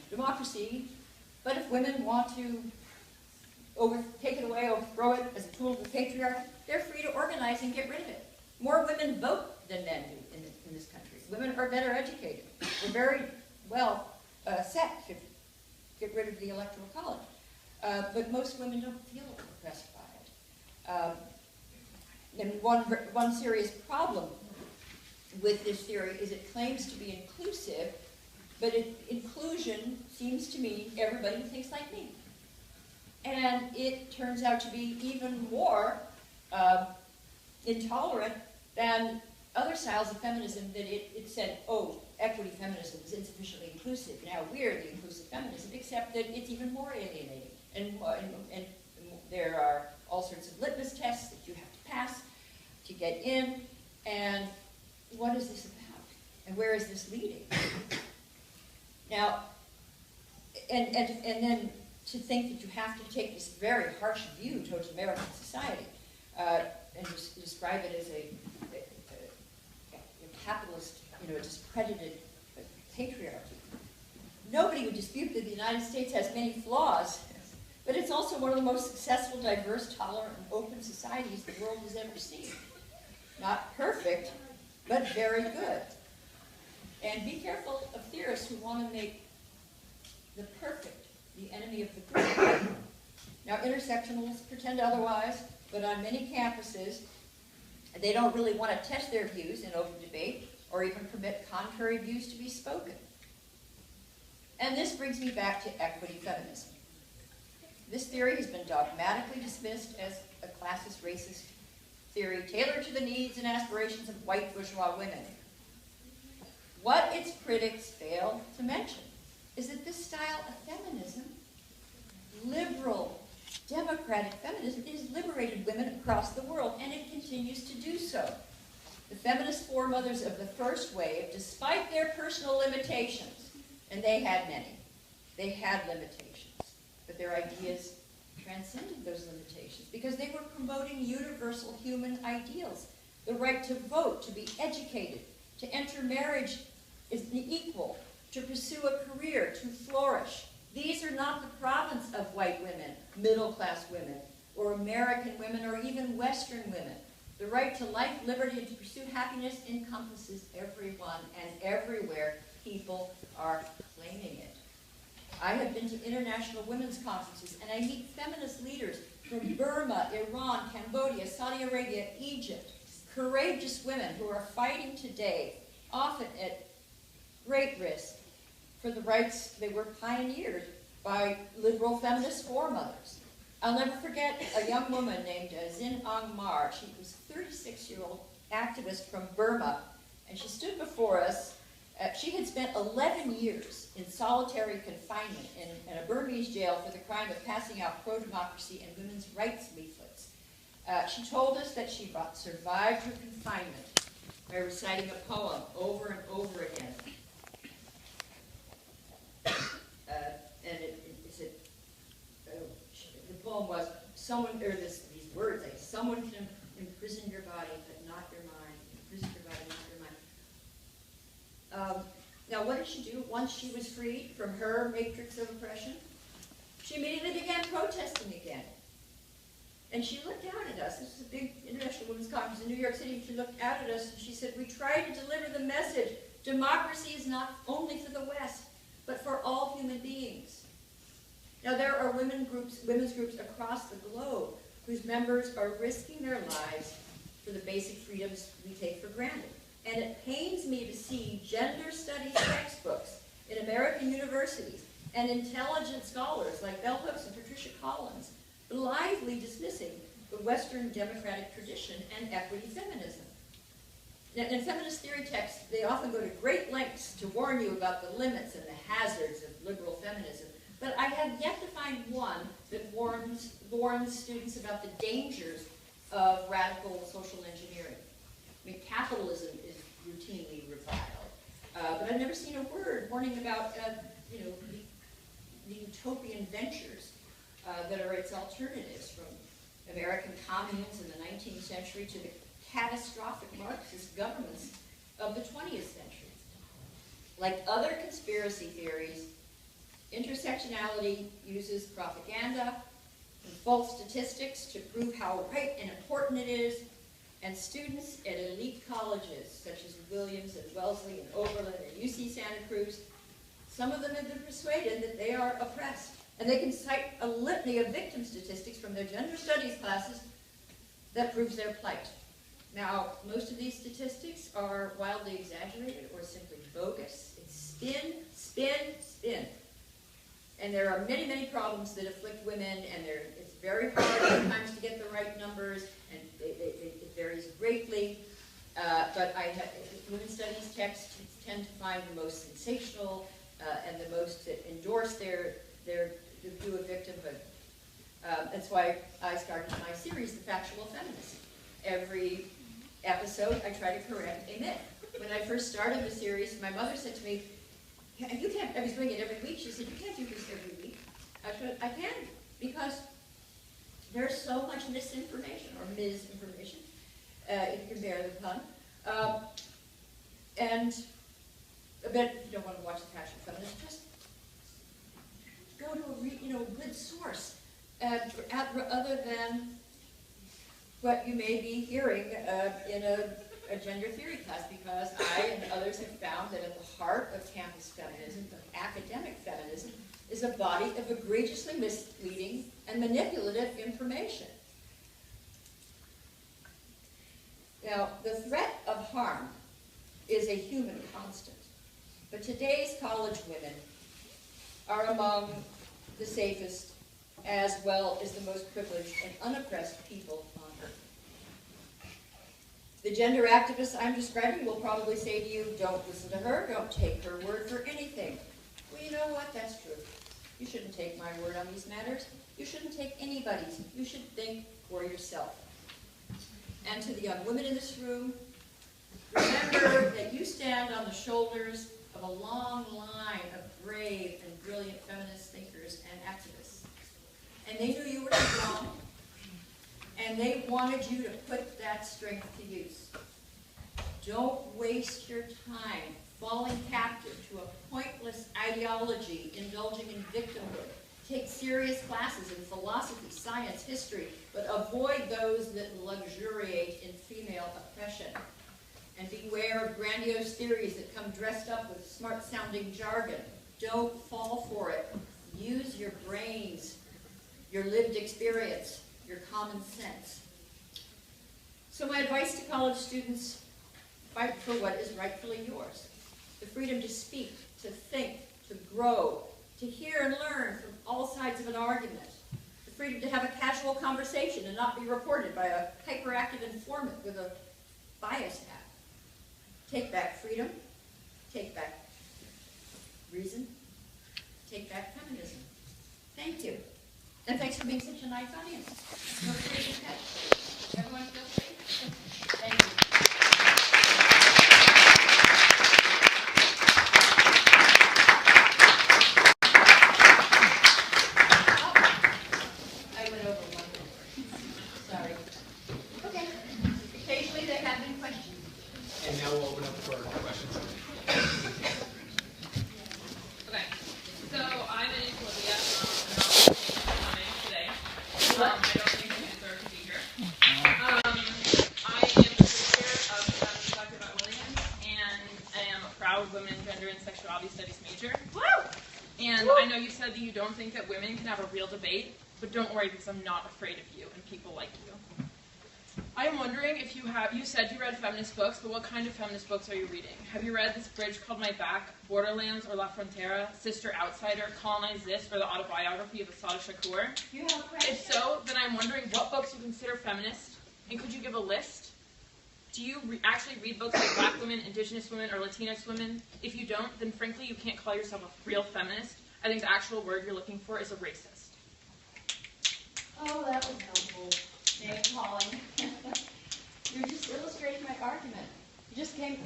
democracy, but if women want to take it away, overthrow it as a tool of the patriarchy, they're free to organize and get rid of it. More women vote than men do in this country. Women are better educated. We're very well set to get rid of the Electoral College. But most women don't feel oppressed by it. And one serious problem with this theory is it claims to be inclusive, but inclusion seems to mean everybody who thinks like me. And it turns out to be even more intolerant than other styles of feminism that it said, oh, equity feminism is insufficiently inclusive. Now we're the inclusive feminism, except that it's even more alienating. And there are all sorts of litmus tests that you have to pass to get in. And what is this about? And where is this leading? Now, and then to think that you have to take this very harsh view towards American society and describe it as a capitalist, discredited patriarchy. Nobody would dispute that the United States has many flaws, but it's also one of the most successful, diverse, tolerant, and open societies the world has ever seen. Not perfect, but very good. And be careful of theorists who want to make the perfect the enemy of the good. Now, intersectionalists pretend otherwise, but on many campuses, they don't really want to test their views in open debate or even permit contrary views to be spoken. And this brings me back to equity feminism. This theory has been dogmatically dismissed as a classist, racist theory tailored to the needs and aspirations of white bourgeois women. What its critics fail to mention is that this style of feminism, liberal, democratic feminism, has liberated women across the world, and it continues to do so. The feminist foremothers of the first wave, despite their personal limitations, and they had many, they had limitations, but their ideas transcended those limitations because they were promoting universal human ideals, the right to vote, to be educated, to enter marriage as equal, to pursue a career, to flourish. These are not the province of white women, middle-class women, or American women, or even Western women. The right to life, liberty, and to pursue happiness encompasses everyone, and everywhere people are claiming it. I have been to international women's conferences, and I meet feminist leaders from Burma, Iran, Cambodia, Saudi Arabia, Egypt, courageous women who are fighting today, often at great risk, for the rights they were pioneered by liberal feminist foremothers. I'll never forget a young woman named Zin Aung Mar. She was a 36-year-old activist from Burma, and she stood before us. She had spent 11 years in solitary confinement in a Burmese jail for the crime of passing out pro-democracy and women's rights leaflets. She told us that she survived her confinement by reciting a poem over and over again. The poem was, these words, like, someone can imprison your body, but not your mind. Imprison your body, not your mind. Now, what did she do once she was freed from her matrix of oppression? She immediately began protesting again. And she looked out at us. This was a big international women's conference in New York City. She looked out at us and she said, we try to deliver the message. Democracy is not only for the West, but for all human beings. Now, there are women's groups across the globe whose members are risking their lives for the basic freedoms we take for granted. And it pains me to see gender studies textbooks in American universities and intelligent scholars like Bell Hooks and Patricia Collins blithely dismissing the Western democratic tradition and equity feminism. Now, in feminist theory texts, they often go to great lengths to warn you about the limits and the hazards of liberal feminism. But I have yet to find one that warns students about the dangers of radical social engineering. I mean, capitalism is routinely reviled, but I've never seen a word warning about, the utopian ventures that are its alternatives, from American communes in the 19th century to the catastrophic Marxist governments of the 20th century. Like other conspiracy theories, Intersectionality uses propaganda and false statistics to prove how right and important it is, and students at elite colleges such as Williams and Wellesley and Oberlin and UC Santa Cruz, some of them have been persuaded that they are oppressed, and they can cite a litany of victim statistics from their gender studies classes that proves their plight. Now, most of these statistics are wildly exaggerated or simply bogus. It's spin, spin, spin. And there are many, many problems that afflict women, and it's very hard sometimes to get the right numbers, and it varies greatly. But women's studies texts tend to find the most sensational and the most that endorse their view of victimhood. That's why I started my series, The Factual Feminist. Every episode, I try to correct a myth. When I first started the series, my mother said to me, "You can't," I was doing it every week, she said, "You can't do this every week." I said, "I can, because there's so much misinformation, or misinformation, if you can bear the pun. But if you don't want to watch The Factual Feminist, just go to a good source, other than what you may be hearing in a gender theory class, because I and others have found that at the heart of campus feminism, of academic feminism, is a body of egregiously misleading and manipulative information. Now, the threat of harm is a human constant, but today's college women are among the safest as well as the most privileged and unoppressed people on earth. The gender activists I'm describing will probably say to you, "Don't listen to her, don't take her word for anything." Well, you know what? That's true. You shouldn't take my word on these matters. You shouldn't take anybody's. You should think for yourself. And to the young women in this room, remember that you stand on the shoulders of a long line of brave and brilliant feminist thinkers and activists. And they knew you were strong, and they wanted you to put that strength to use. Don't waste your time falling captive to a pointless ideology indulging in victimhood. Take serious classes in philosophy, science, history, but avoid those that luxuriate in female oppression. And beware of grandiose theories that come dressed up with smart-sounding jargon. Don't fall for it. Use your brains, your lived experience, your common sense. So my advice to college students: fight for what is rightfully yours. The freedom to speak, to think, to grow, to hear and learn from all sides of an argument. The freedom to have a casual conversation and not be reported by a hyperactive informant with a bias hat. Take back freedom, take back reason, take back feminism. Thank you. And thanks for being such a nice audience. Feel free to catch. Everyone feel free? Thank you. Oh, I went over 1 minute. Sorry. Okay. Occasionally there have been questions. And now we'll open up for questions. Okay, so I'm in Columbia. I'm not coming today. I don't think I deserve to be here. I am the chair of Dr. Williams, and I am a proud women, gender, and sexuality studies major. Woo! And I know you said that you don't think that women can have a real debate, but don't worry, because I'm not afraid of you and people like you. I am wondering if you said you read feminist books, but what kind of feminist books are you reading? Have you read This Bridge Called My Back, Borderlands or La Frontera, Sister Outsider, Colonize This, or the autobiography of Assata Shakur? If so, then I'm wondering what books you consider feminist, and could you give a list? Do you actually read books like Black women, Indigenous women, or Latinx women? If you don't, then frankly you can't call yourself a real feminist. I think the actual word you're looking for is a racist. Oh, that was helpful. Name calling. You're just illustrating my argument. You just came,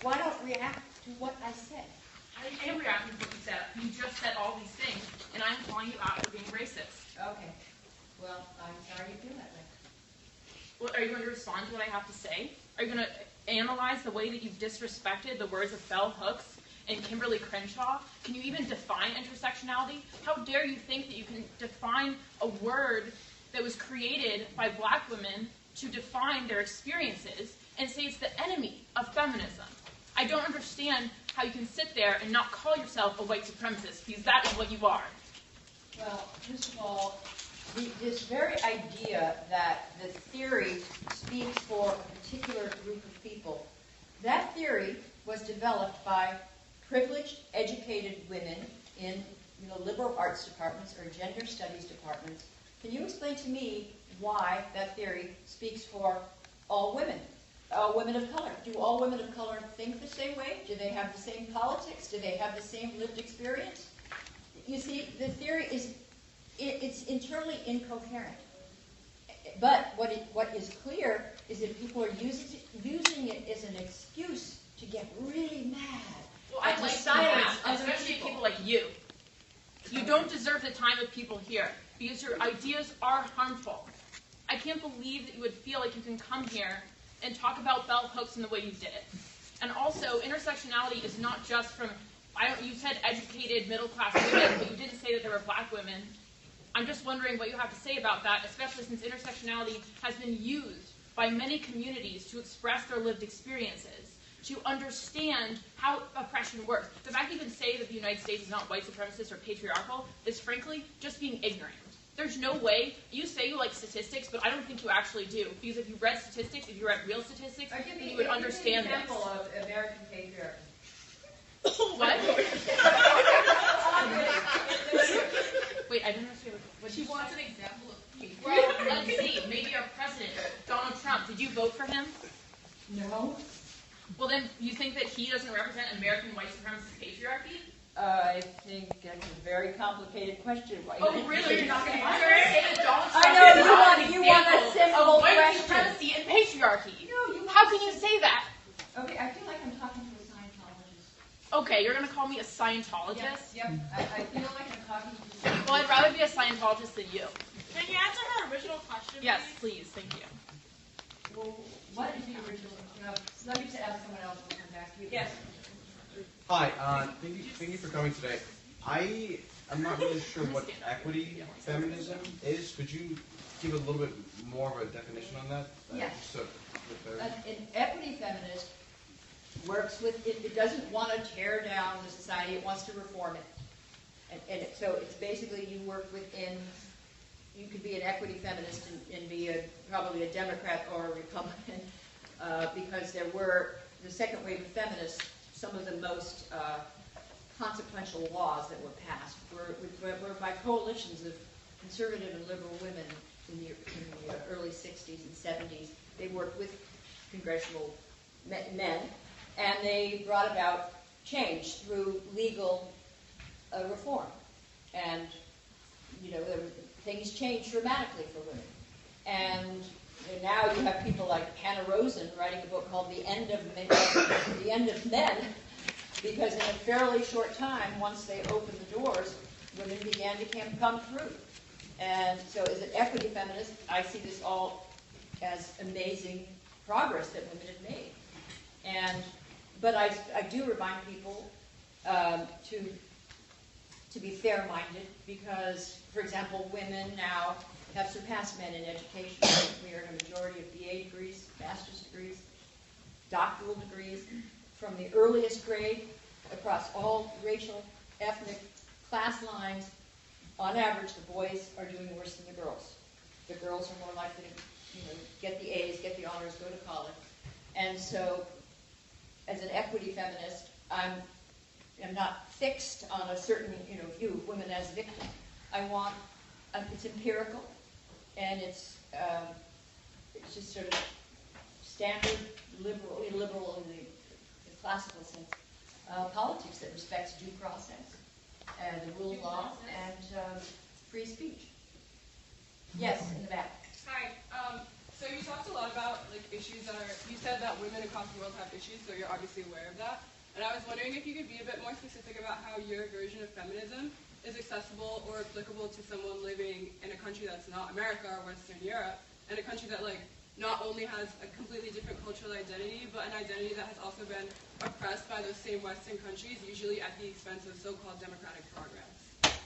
why don't react to what I said? I am reacting to what you said. You just said all these things, and I'm calling you out for being racist. Okay. Well, I'm sorry you feel that way. Well, are you going to respond to what I have to say? Are you going to analyze the way that you've disrespected the words of bell hooks and Kimberly Crenshaw. Can you even define intersectionality? How dare you think that you can define a word that was created by black women to define their experiences and say it's the enemy of feminism? I don't understand how you can sit there and not call yourself a white supremacist, because that is what you are. Well, first of all, this very idea that the theory speaks for a particular group of people, that theory was developed by privileged, educated women in liberal arts departments or gender studies departments. Can you explain to me why that theory speaks for all women of color? Do all women of color think the same way? Do they have the same politics? Do they have the same lived experience? You see, the theory it's internally incoherent. But what is clear is that people are using it as an excuse to get really mad. Well, I'd like silence, especially people like you. You don't deserve the time of people here because your ideas are harmful. I can't believe that you would feel like you can come here and talk about bell hooks in the way you did it. And also, intersectionality is not just from, you said educated middle-class women, but you didn't say that there were black women. I'm just wondering what you have to say about that, especially since intersectionality has been used by many communities to express their lived experiences, to understand how oppression works. The fact you can say that the United States is not white supremacist or patriarchal is frankly just being ignorant. There's no way, you say you like statistics, but I don't think you actually do. Because if you read statistics, if you read real statistics, then you would understand this. Give me an example of American patriarchy. What? Wait, I don't understand what She wants an example of patriarchy. Well, let's see. Maybe our president, Donald Trump. Did you vote for him? No. Well, then you think that he doesn't represent American white supremacist patriarchy? I think that's a very complicated question. Oh, really? You're not going to answer it? Say that Donald Trump I know, is you want a simple of white question. supremacy and patriarchy. No, How can you say that? Okay, I feel like I'm talking to a Scientologist. Okay, you're going to call me a Scientologist? Yep. I feel like I'm talking to a Scientologist. Well, I'd rather be a Scientologist than you. Can you answer her original question, Yes, please? please. Thank you. Well, what is the original? Let me ask someone else and come back to you. Yes. Hi, thank you for coming today. I'm not really sure what equity feminism is. Could you give a little bit more of a definition on that? Yes. So, An equity feminist works with, it doesn't want to tear down the society, it wants to reform it. So it's basically you work within, you could be an equity feminist and be probably a Democrat or a Republican, because there were, the second wave of feminists, some of the most consequential laws that were passed were by coalitions of conservative and liberal women in the early 60s and 70s. They worked with congressional men, and they brought about change through legal reform. And, things changed dramatically for women. And now you have people like Hannah Rosen writing a book called The End of Men, because in a fairly short time, once they opened the doors, women began to come through. And so as an equity feminist, I see this all as amazing progress that women have made. But I do remind people to be fair-minded, because, for example, women now have surpassed men in education. We are in a majority of BA degrees, master's degrees, doctoral degrees, from the earliest grade across all racial, ethnic, class lines. On average, the boys are doing worse than the girls. The girls are more likely to get the A's, get the honors, go to college. And so, as an equity feminist, I'm not fixed on a certain view of women as victims. I want, it's empirical, and it's just sort of standard liberal in the classical sense, politics that respects due process and the rule of law and free speech. Yes, in the back. Hi. So you talked a lot about issues that are. You said that women across the world have issues, so you're obviously aware of that. And I was wondering if you could be a bit more specific about how your version of feminism is accessible or applicable to someone living in a country that's not America or Western Europe, and a country that not only has a completely different cultural identity, but an identity that has also been oppressed by those same Western countries, usually at the expense of so-called democratic progress?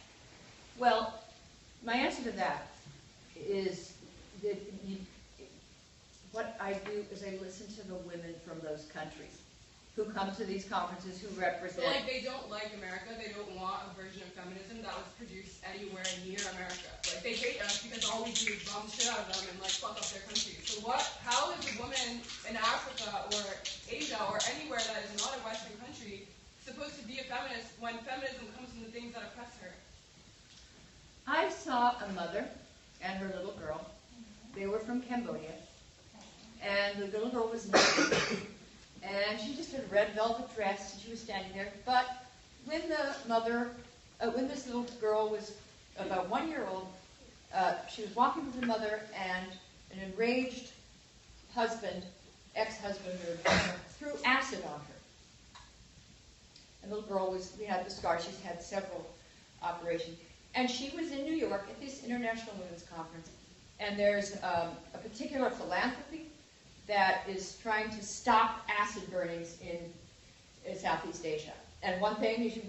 Well, my answer to that is that what I do is I listen to the women from those countries who come to these conferences, who represent. So, like, they don't like America. They don't want a version of feminism that was produced anywhere near America. Like, they hate us because all we do is bomb the shit out of them and, like, fuck up their country. So how is a woman in Africa or Asia or anywhere that is not a Western country supposed to be a feminist when feminism comes from the things that oppress her? I saw a mother and her little girl. They were from Cambodia. And the little girl was naked. And she just had a red velvet dress, and she was standing there. But when the mother, when this little girl was about 1 year old, she was walking with her mother, and an enraged husband, ex-husband, threw acid on her. And the little girl had the scar. She's had several operations. And she was in New York at this International Women's Conference. And there's a particular philanthropy that is trying to stop acid burnings in Southeast Asia. And one thing is you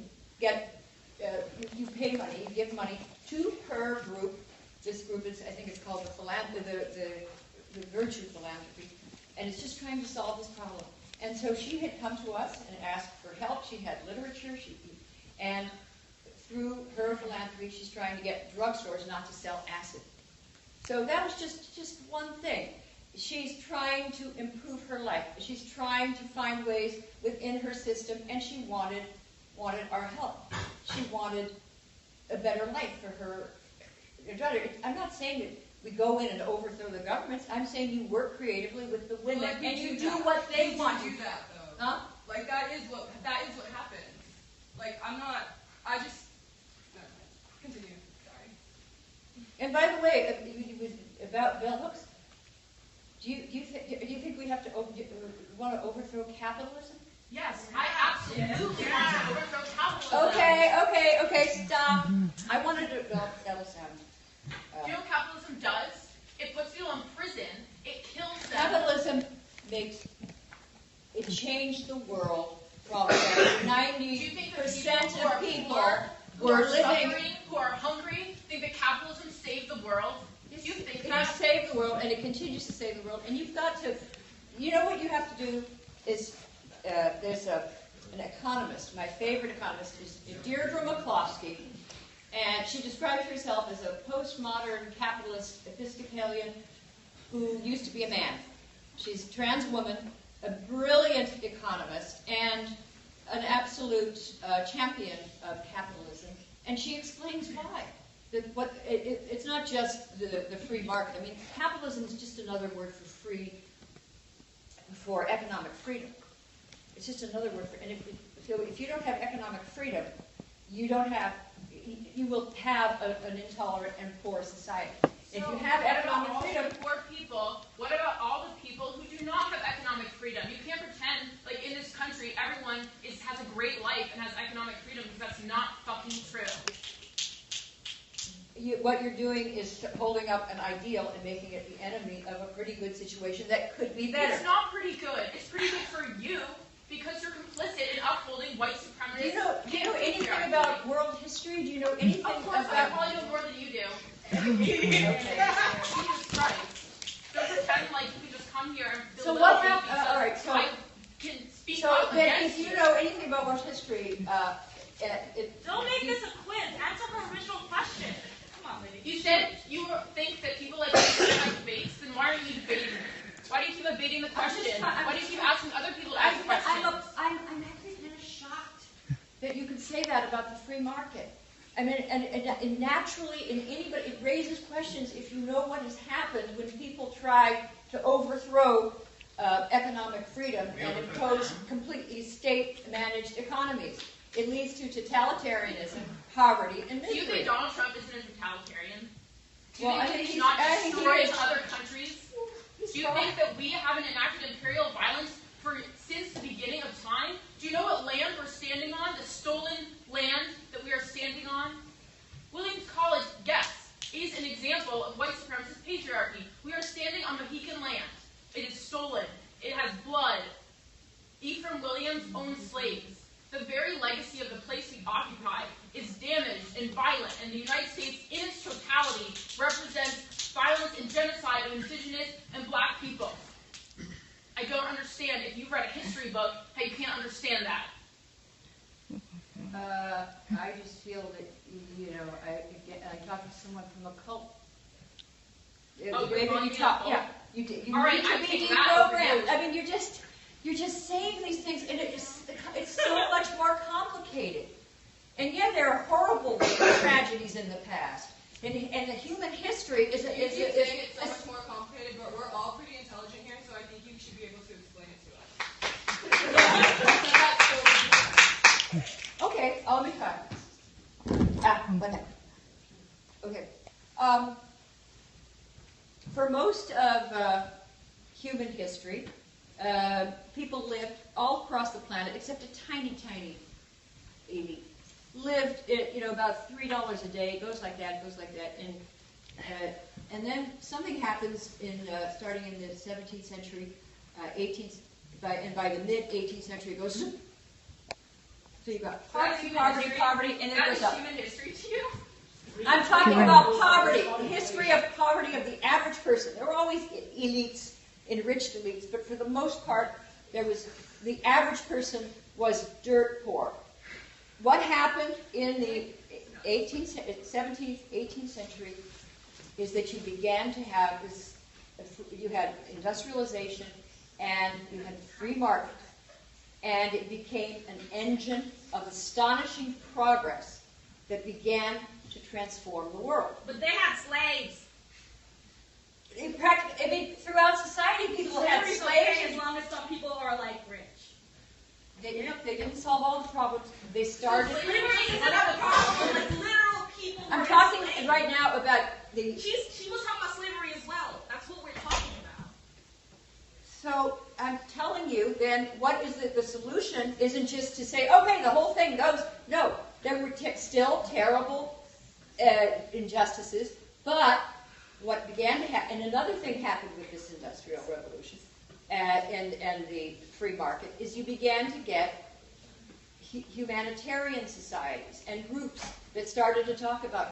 pay money, you give money to her group. This group is, I think it's called the Virtue Philanthropy, and it's just trying to solve this problem. And so she had come to us and asked for help. She had literature, and through her philanthropy, she's trying to get drugstores not to sell acid. So that was just one thing. She's trying to improve her life. She's trying to find ways within her system, and she wanted our help. She wanted a better life for her daughter. I'm not saying that we go in and overthrow the governments. I'm saying you work creatively with the women, Well, like, and you do what they want. You do that, though. Huh? Like, that is what happens. Like, I just, no, continue, sorry. And by the way, about bell hooks, do you think we have to want to overthrow capitalism? Yes, I absolutely want to overthrow capitalism. Okay, stop. I wanted to, well, that'll sound. Do you know what capitalism does? It puts people in prison. It kills them. Capitalism it changed the world from 90% Do you think that of people who were are living. suffering, who are hungry, think that capitalism saved the world? Do you think It that? has saved the world, and it continues to save the world. And you've got to, you know what you have to do is, there's an economist, my favorite economist is Deirdre McCloskey, and she describes herself as a postmodern capitalist Episcopalian who used to be a man. She's a trans woman, a brilliant economist, and an absolute champion of capitalism. And she explains why. It's not just the free market. I mean, capitalism is just another word for economic freedom. It's just another word for, and if you don't have economic freedom, you will have an intolerant and poor society. If you have economic freedom, Poor people. What about all the people who do not have economic freedom? You can't pretend like in this country everyone has a great life and has economic freedom, because that's not fucking true. what you're doing is holding up an ideal and making it the enemy of a pretty good situation that could be better. It's not pretty good. It's pretty good for you because you're complicit in upholding white supremacy. Do you know anything about world history? Do you know anything Of course, about... I probably know more than you do. Okay. Jesus Christ. Don't pretend like you can just come here and So belittle what me happened? because All right, so I can speak so up then against if you know anything about world history, Don't make this a quiz. Answer her original question. Come on, lady. You said you think that people like me like debates, then why are you debating me? Why do you keep evading the question? Why do you keep asking other people to ask questions? I'm actually kind of shocked. that you could say that about the free market. I mean, and naturally, in anybody, it raises questions if you know what has happened when people try to overthrow economic freedom and impose completely state-managed economies. It leads to totalitarianism, poverty, and Do misery. you think Donald Trump isn't a totalitarian? Do you Well, I think think he's he's- not I think he destroying is. other countries? Do you think that we haven't enacted imperial violence since the beginning of time? Do you know what land we're standing on? The stolen land that we are standing on? Williams College, guess, is an example of white supremacist patriarchy. We are standing on Mohican land. slaves. The very legacy of the place we occupy is damaged and violent, and the United States in its totality represents violence and genocide of indigenous and black people. I don't understand, if you've read a history book, how you can't understand that. I just feel that, I talked to someone from a cult. Oh, Maybe you're you calling talk, me a yeah. cult? You All right, need I to be take that over deprogrammed. you. I mean, you're just saying these things, and it's so much more complicated. And yet there are horrible tragedies in the past. And the human history is You keep saying it's so much more complicated, but we're all pretty intelligent here, so I think you should be able to explain it to us. Okay, I'll be fine. What happened? Okay. For most of human history, people lived all across the planet, except a tiny, tiny elite. Lived, about $3 a day. It goes like that, and then something happens starting in the 17th century, 18th, and by the mid 18th century, it goes. So you've got poverty, and then it goes up. Human history to you? I'm talking about poverty, the history of poverty of the average person. There were always elites, enriched elites, but for the most part, the average person was dirt poor. What happened in the 17th, 18th century is that you began to have this, you had industrialization and you had the free market, and it became an engine of astonishing progress that began to transform the world. But they had slaves. Throughout society, people had Slavery's slaves. okay as long as some people are like rich. They didn't solve all the problems. They started. Slavery isn't a problem. Like literal people. I'm were talking enslaved. right now about the. She was talking about slavery as well. That's what we're talking about. So I'm telling you, then, what is the solution? Isn't just to say, okay, the whole thing goes. No, there were still terrible injustices, but what began to happen, and another thing happened with this industrial revolution and the free market, is you began to get humanitarian societies and groups that started to talk about